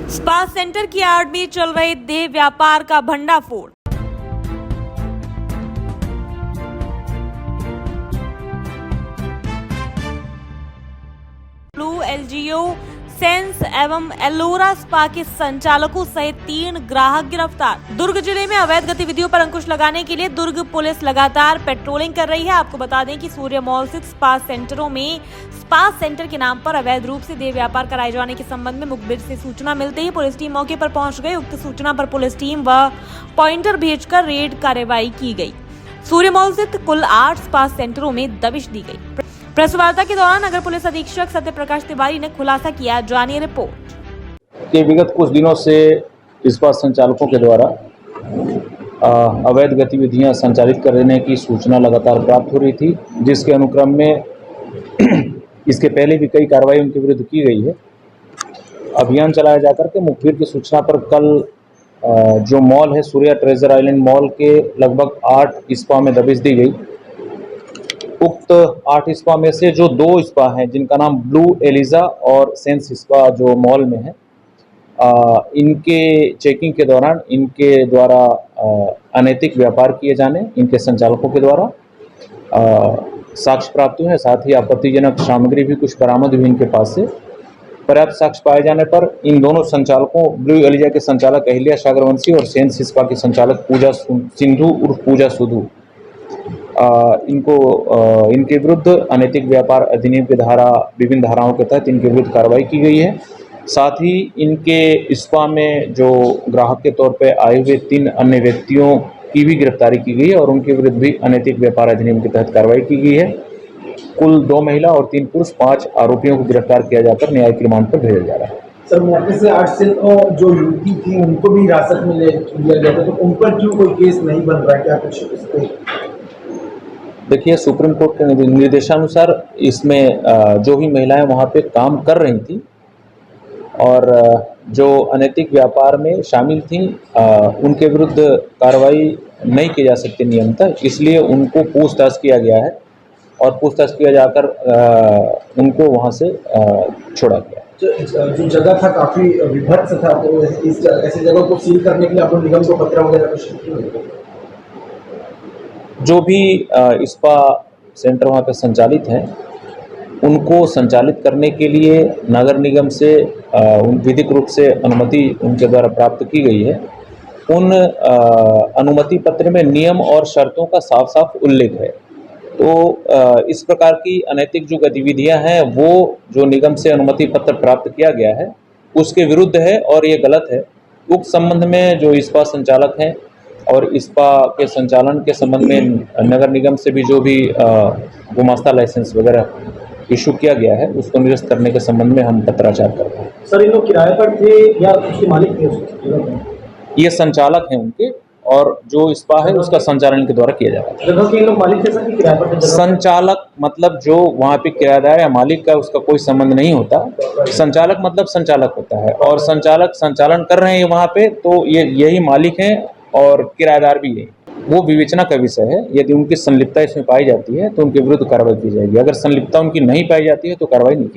Spa centre की आड़ में चल रहे देह व्यापार का भंडाफोड़। ब्लू एलजीओ सेंस एवं एलोरा स्पा के संचालकों सहित 3 ग्राहक गिरफ्तार। दुर्ग जिले में अवैध गतिविधियों पर अंकुश लगाने के लिए दुर्ग पुलिस लगातार पेट्रोलिंग कर रही है। आपको बता दें कि सूर्य मॉल स्थित स्पा सेंटरों में स्पा सेंटर के नाम पर अवैध रूप से देह व्यापार कराए जाने के संबंध में मुखबिर से सूचना मिलते ही पुलिस टीम मौके पर पहुंच गई। उक्त सूचना पर पुलिस टीम व पॉइंटर भेजकर रेड कार्रवाई की गई। सूर्य मॉल स्थित कुल 8 स्पा सेंटरों में दबिश दी गई। प्रेस वार्ता के दौरान नगर पुलिस अधीक्षक सत्य प्रकाश तिवारी ने खुलासा किया। जानिए रिपोर्ट। के विगत कुछ दिनों से स्पा संचालकों के द्वारा अवैध गतिविधियां संचालित करने की सूचना लगातार प्राप्त हो रही थी, जिसके अनुक्रम में इसके पहले भी कई कार्रवाई उनके विरुद्ध की गई है। अभियान चलाया जाकर के मुखबिर की सूचना पर कल जो मॉल है सूर्या ट्रेजर आइलैंड मॉल के लगभग 8 स्पा में दबिश दी गई। उक्त 8 स्पा में से जो 2 स्पा हैं जिनका नाम ब्लू एलिजा और सेंस स्पा जो मॉल में है, इनके चेकिंग के दौरान इनके द्वारा अनैतिक व्यापार किए जाने, इनके संचालकों के द्वारा साक्ष्य प्राप्त हुए हैं। साथ ही आपत्तिजनक सामग्री भी कुछ बरामद हुई इनके पास से। पर्याप्त साक्ष्य पाए जाने पर इन दोनों संचालकों ब्लू एलिजा के संचालक अहिल्या सागरवंशी और सेंस स्पा के संचालक पूजा सिंधु उर्फ पूजा सुधु इनके विरुद्ध अनैतिक व्यापार अधिनियम की विभिन्न धाराओं के तहत इनके विरुद्ध कार्रवाई की गई है। साथ ही इनके स्पा में जो ग्राहक के तौर पर आए हुए 3 अन्य व्यक्तियों की भी गिरफ्तारी की गई है और उनके विरुद्ध भी अनैतिक व्यापार अधिनियम के तहत कार्रवाई की गई है। कुल 2 महिला और 3 पुरुष 5 आरोपियों को गिरफ्तार किया जाकर न्यायिक रिमांड पर भेजा जा रहा है। सर, मौके से 8 से जो युवती थी उनको भी हिरासत में लिया गया था, तो उन पर क्यों कोई केस नहीं बन रहा है? क्या कुछ इसको देखिए, सुप्रीम कोर्ट के निर्देशानुसार इसमें जो भी महिलाएं वहां पे काम कर रही थी और जो अनैतिक व्यापार में शामिल थी, उनके विरुद्ध कार्रवाई नहीं की जा सकती नियमतः, इसलिए उनको पूछताछ किया गया है और पूछताछ किया जाकर उनको वहां से छोड़ा गया। जो जगह था काफी विभत्स था, तो ऐसी जगह को सील करने के लिए आप लोग निगम को पत्र वगैरह कुछ? जो भी स्पा सेंटर वहाँ पे संचालित हैं, उनको संचालित करने के लिए नगर निगम से विधिक रूप से अनुमति उनके द्वारा प्राप्त की गई है। उन अनुमति पत्र में नियम और शर्तों का साफ साफ उल्लेख है। तो इस प्रकार की अनैतिक जो गतिविधियां हैं वो जो निगम से अनुमति पत्र प्राप्त किया गया है उसके विरुद्ध है और ये गलत है। उक्त संबंध में जो स्पा संचालक हैं और स्पा के संचालन के संबंध में नगर निगम से भी जो भी गुमास्ता लाइसेंस वगैरह इशू किया गया है उसको निरस्त करने के संबंध में हम पत्राचार कर रहे हैं। सर, इन लोग किराए पर थे या उसके मालिक थे? ये संचालक हैं उनके, और जो स्पा है उसका संचालन के द्वारा किया जा रहा है। जगह के लोग मालिक थे सर, किराए पर थे? संचालक मतलब जो वहाँ पे किराएदार या मालिक का उसका कोई संबंध नहीं होता। संचालक मतलब संचालक होता है और संचालक संचालन कर रहे हैं वहाँ पे, तो ये यही मालिक हैं और किराएदार भी है। वो विवेचना का विषय है। यदि उनकी संलिप्तता इसमें पाई जाती है तो उनके विरुद्ध कार्रवाई की जाएगी। अगर संलिप्तता उनकी नहीं पाई जाती है तो कार्रवाई नहीं की